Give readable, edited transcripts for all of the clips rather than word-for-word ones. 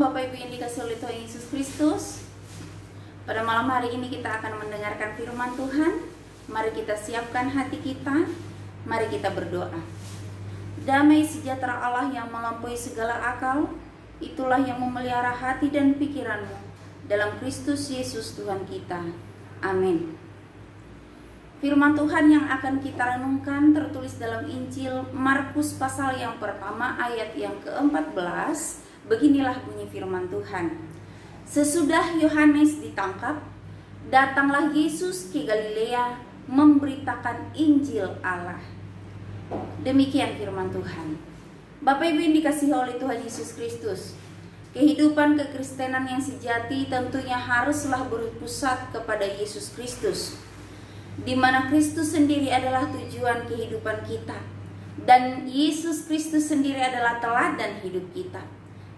Bapak Ibu yang dikasihi oleh Tuhan Yesus Kristus. Pada malam hari ini kita akan mendengarkan firman Tuhan. Mari kita siapkan hati kita. Mari kita berdoa. Damai sejahtera Allah yang melampaui segala akal, itulah yang memelihara hati dan pikiranmu dalam Kristus Yesus Tuhan kita. Amin. Firman Tuhan yang akan kita renungkan tertulis dalam Injil Markus pasal yang pertama ayat yang ke-14. Beginilah bunyi firman Tuhan. Sesudah Yohanes ditangkap, datanglah Yesus ke Galilea memberitakan Injil Allah. Demikian firman Tuhan. Bapak Ibu yang dikasihi oleh Tuhan Yesus Kristus, kehidupan kekristenan yang sejati tentunya haruslah berpusat kepada Yesus Kristus, di mana Kristus sendiri adalah tujuan kehidupan kita, dan Yesus Kristus sendiri adalah teladan hidup kita.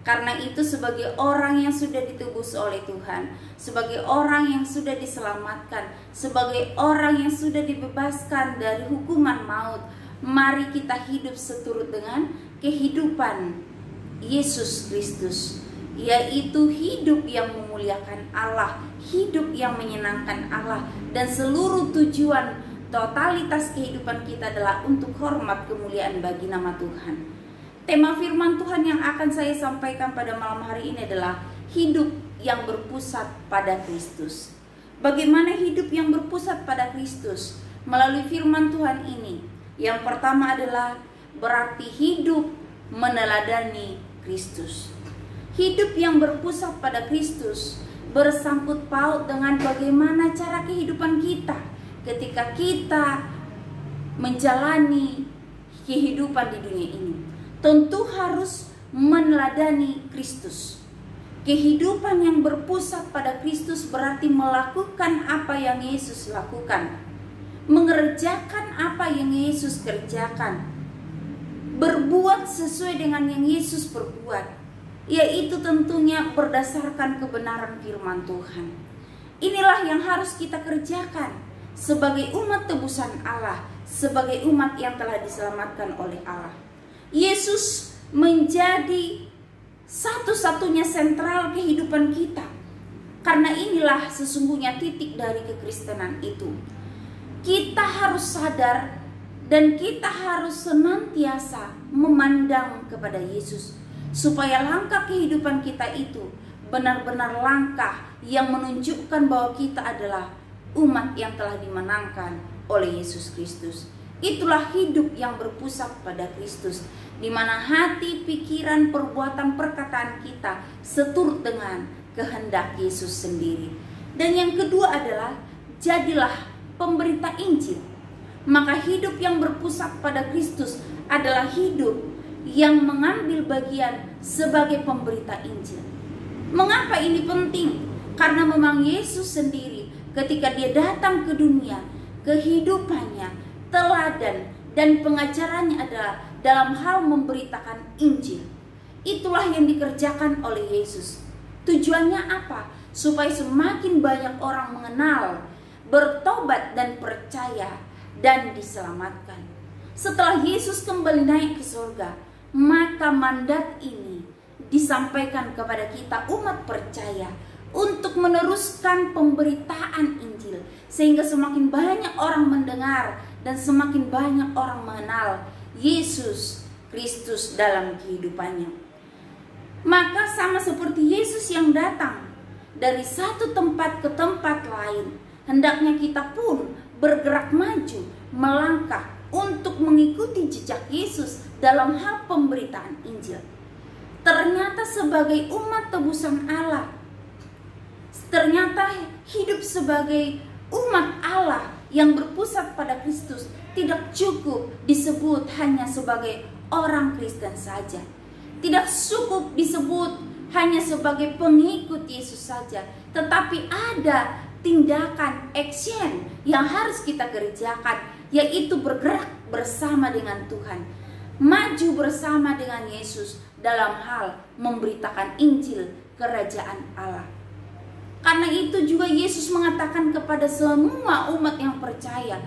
Karena itu sebagai orang yang sudah ditebus oleh Tuhan, sebagai orang yang sudah diselamatkan, sebagai orang yang sudah dibebaskan dari hukuman maut, mari kita hidup seturut dengan kehidupan Yesus Kristus, yaitu hidup yang memuliakan Allah, hidup yang menyenangkan Allah, dan seluruh tujuan totalitas kehidupan kita adalah untuk hormat kemuliaan bagi nama Tuhan. Tema firman Tuhan yang akan saya sampaikan pada malam hari ini adalah hidup yang berpusat pada Kristus. Bagaimana hidup yang berpusat pada Kristus? Melalui firman Tuhan ini, yang pertama adalah berarti hidup meneladani Kristus. Hidup yang berpusat pada Kristus bersangkut paut dengan bagaimana cara kehidupan kita ketika kita menjalani kehidupan di dunia ini. Tentu harus meneladani Kristus. Kehidupan yang berpusat pada Kristus berarti melakukan apa yang Yesus lakukan, mengerjakan apa yang Yesus kerjakan, berbuat sesuai dengan yang Yesus berbuat, yaitu tentunya berdasarkan kebenaran firman Tuhan. Inilah yang harus kita kerjakan sebagai umat tebusan Allah, sebagai umat yang telah diselamatkan oleh Allah. Yesus menjadi satu-satunya sentral kehidupan kita. Karena inilah sesungguhnya titik dari kekristenan itu. Kita harus sadar dan kita harus senantiasa memandang kepada Yesus, supaya langkah kehidupan kita itu benar-benar langkah yang menunjukkan bahwa kita adalah umat yang telah dimenangkan oleh Yesus Kristus. Itulah hidup yang berpusat pada Kristus, di mana hati, pikiran, perbuatan, perkataan kita seturut dengan kehendak Yesus sendiri. Dan yang kedua adalah jadilah pemberita Injil. Maka hidup yang berpusat pada Kristus adalah hidup yang mengambil bagian sebagai pemberita Injil. Mengapa ini penting? Karena memang Yesus sendiri ketika dia datang ke dunia, kehidupannya, teladan dan pengajarannya adalah dalam hal memberitakan Injil. Itulah yang dikerjakan oleh Yesus. Tujuannya apa? Supaya semakin banyak orang mengenal, bertobat dan percaya dan diselamatkan. Setelah Yesus kembali naik ke surga, maka mandat ini disampaikan kepada kita umat percaya untuk meneruskan pemberitaan Injil, sehingga semakin banyak orang mendengar dan semakin banyak orang mengenal Yesus Kristus dalam kehidupannya. Maka sama seperti Yesus yang datang dari satu tempat ke tempat lain, hendaknya kita pun bergerak maju, melangkah untuk mengikuti jejak Yesus dalam hal pemberitaan Injil. Ternyata sebagai umat tebusan Allah, ternyata hidup sebagai umat Allah yang berpusat pada Kristus tidak cukup disebut hanya sebagai orang Kristen saja. Tidak cukup disebut hanya sebagai pengikut Yesus saja. Tetapi ada tindakan, action yang harus kita kerjakan, yaitu bergerak bersama dengan Tuhan, maju bersama dengan Yesus dalam hal memberitakan Injil kerajaan Allah. Karena itu juga Yesus mengatakan kepada semua umat yang percaya,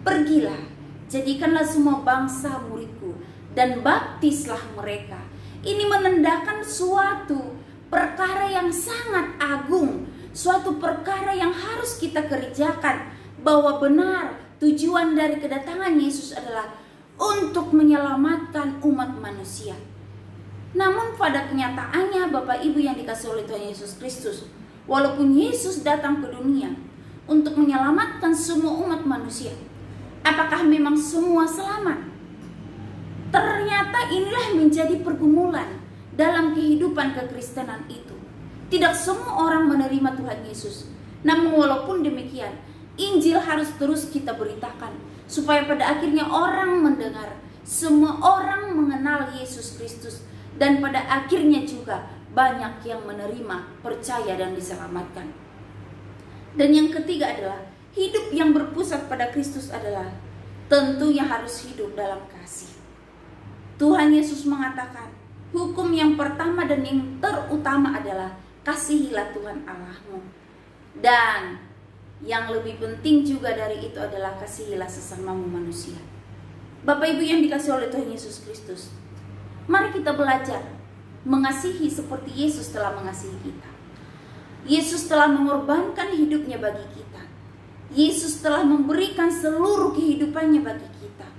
pergilah, jadikanlah semua bangsa muridku, dan baptislah mereka. Ini menandakan suatu perkara yang sangat agung, suatu perkara yang harus kita kerjakan, bahwa benar tujuan dari kedatangan Yesus adalah untuk menyelamatkan umat manusia. Namun pada kenyataannya Bapak Ibu yang dikasihi oleh Tuhan Yesus Kristus, walaupun Yesus datang ke dunia untuk menyelamatkan semua umat manusia, apakah memang semua selamat? Ternyata inilah menjadi pergumulan dalam kehidupan kekristenan itu. Tidak semua orang menerima Tuhan Yesus. Namun walaupun demikian, Injil harus terus kita beritakan, supaya pada akhirnya orang mendengar, semua orang mengenal Yesus Kristus, dan pada akhirnya juga banyak yang menerima, percaya, dan diselamatkan. Dan yang ketiga adalah hidup yang berpusat pada Kristus adalah tentunya harus hidup dalam kasih. Tuhan Yesus mengatakan, hukum yang pertama dan yang terutama adalah kasihilah Tuhan Allahmu. Dan yang lebih penting juga dari itu adalah kasihilah sesamamu manusia. Bapak Ibu yang dikasihi oleh Tuhan Yesus Kristus, mari kita belajar mengasihi seperti Yesus telah mengasihi kita. Yesus telah mengorbankan hidupnya bagi kita. Yesus telah memberikan seluruh kehidupannya bagi kita.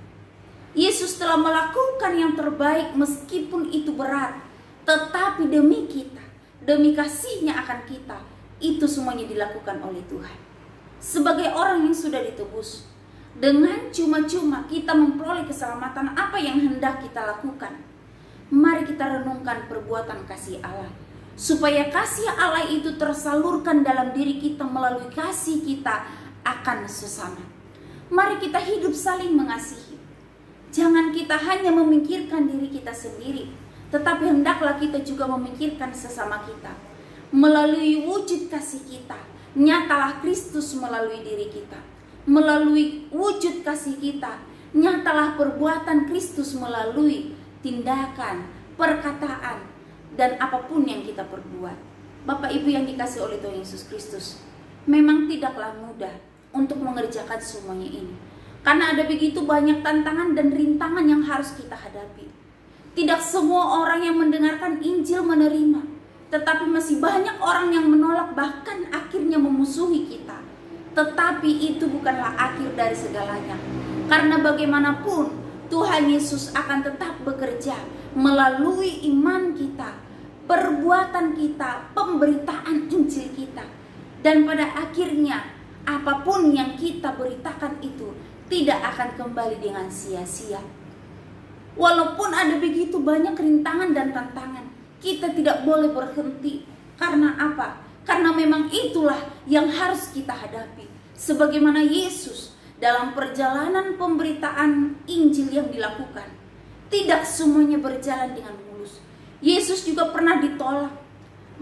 Yesus telah melakukan yang terbaik meskipun itu berat, tetapi demi kita, demi kasihnya akan kita, itu semuanya dilakukan oleh Tuhan. Sebagai orang yang sudah ditebus, dengan cuma-cuma kita memperoleh keselamatan, apa yang hendak kita lakukan? Mari kita renungkan perbuatan kasih Allah, supaya kasih Allah itu tersalurkan dalam diri kita melalui kasih kita akan sesama. Mari kita hidup saling mengasihi. Jangan kita hanya memikirkan diri kita sendiri, tetapi hendaklah kita juga memikirkan sesama kita. Melalui wujud kasih kita, nyatalah Kristus melalui diri kita. Melalui wujud kasih kita, nyatalah perbuatan Kristus melalui tindakan, perkataan, dan apapun yang kita perbuat. Bapak Ibu yang dikasihi oleh Tuhan Yesus Kristus, memang tidaklah mudah untuk mengerjakan semuanya ini, karena ada begitu banyak tantangan dan rintangan yang harus kita hadapi. Tidak semua orang yang mendengarkan Injil menerima, tetapi masih banyak orang yang menolak, bahkan akhirnya memusuhi kita. Tetapi itu bukanlah akhir dari segalanya, karena bagaimanapun Tuhan Yesus akan tetap bekerja melalui iman kita, perbuatan kita, pemberitaan Injil kita. Dan pada akhirnya apapun yang kita beritakan itu tidak akan kembali dengan sia-sia. Walaupun ada begitu banyak rintangan dan tantangan, kita tidak boleh berhenti. Karena apa? Karena memang itulah yang harus kita hadapi. Sebagaimana Yesus dalam perjalanan pemberitaan Injil yang dilakukan, tidak semuanya berjalan dengan mulus. Yesus juga pernah ditolak,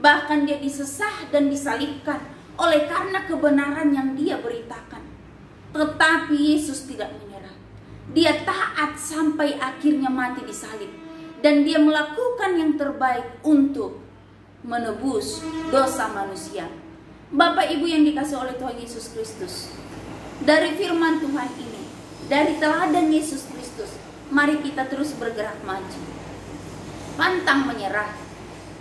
bahkan dia disesah dan disalibkan oleh karena kebenaran yang dia beritakan. Tetapi Yesus tidak menyerah. Dia taat sampai akhirnya mati disalib, dan dia melakukan yang terbaik untuk menebus dosa manusia. Bapak Ibu yang dikasihi oleh Tuhan Yesus Kristus, dari firman Tuhan ini, dari teladan Yesus Kristus, mari kita terus bergerak maju, pantang menyerah,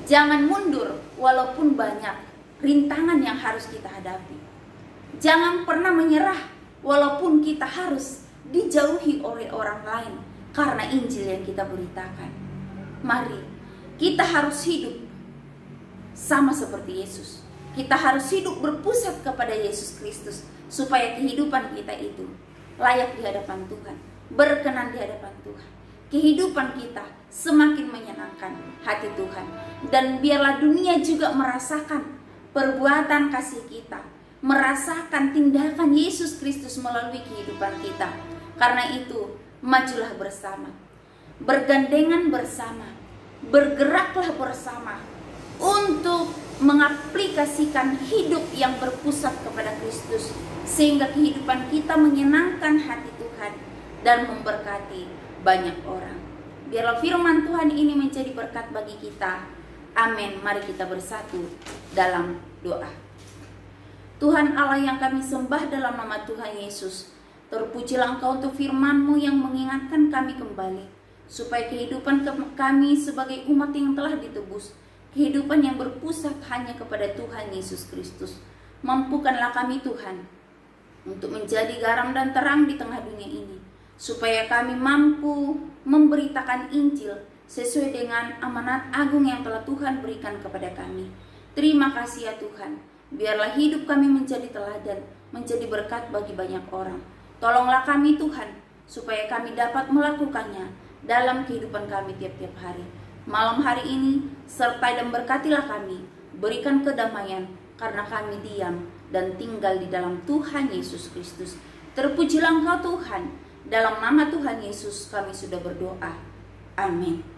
jangan mundur walaupun banyak rintangan yang harus kita hadapi. Jangan pernah menyerah walaupun kita harus dijauhi oleh orang lain karena Injil yang kita beritakan. Mari kita harus hidup sama seperti Yesus. Kita harus hidup berpusat kepada Yesus Kristus, supaya kehidupan kita itu layak di hadapan Tuhan, berkenan di hadapan Tuhan. Kehidupan kita semakin menyenangkan hati Tuhan, dan biarlah dunia juga merasakan perbuatan kasih kita, merasakan tindakan Yesus Kristus melalui kehidupan kita. Karena itu, majulah bersama, bergandengan bersama, bergeraklah bersama untuk mengaplikasikan hidup yang berpusat kepada Kristus, sehingga kehidupan kita menyenangkan hati Tuhan dan memberkati banyak orang. Biarlah firman Tuhan ini menjadi berkat bagi kita. Amin. Mari kita bersatu dalam doa. Tuhan Allah yang kami sembah dalam nama Tuhan Yesus, terpujilah Engkau untuk firman-Mu yang mengingatkan kami kembali, supaya kehidupan kami sebagai umat yang telah ditebus kehidupan yang berpusat hanya kepada Tuhan Yesus Kristus. Mampukanlah kami Tuhan untuk menjadi garam dan terang di tengah dunia ini, supaya kami mampu memberitakan Injil sesuai dengan amanat agung yang telah Tuhan berikan kepada kami. Terima kasih ya Tuhan. Biarlah hidup kami menjadi teladan, menjadi berkat bagi banyak orang. Tolonglah kami Tuhan, supaya kami dapat melakukannya dalam kehidupan kami tiap-tiap hari. Malam hari ini, sertai dan berkatilah kami. Berikan kedamaian, karena kami diam dan tinggal di dalam Tuhan Yesus Kristus. Terpujilah Engkau Tuhan. Dalam nama Tuhan Yesus kami sudah berdoa. Amin.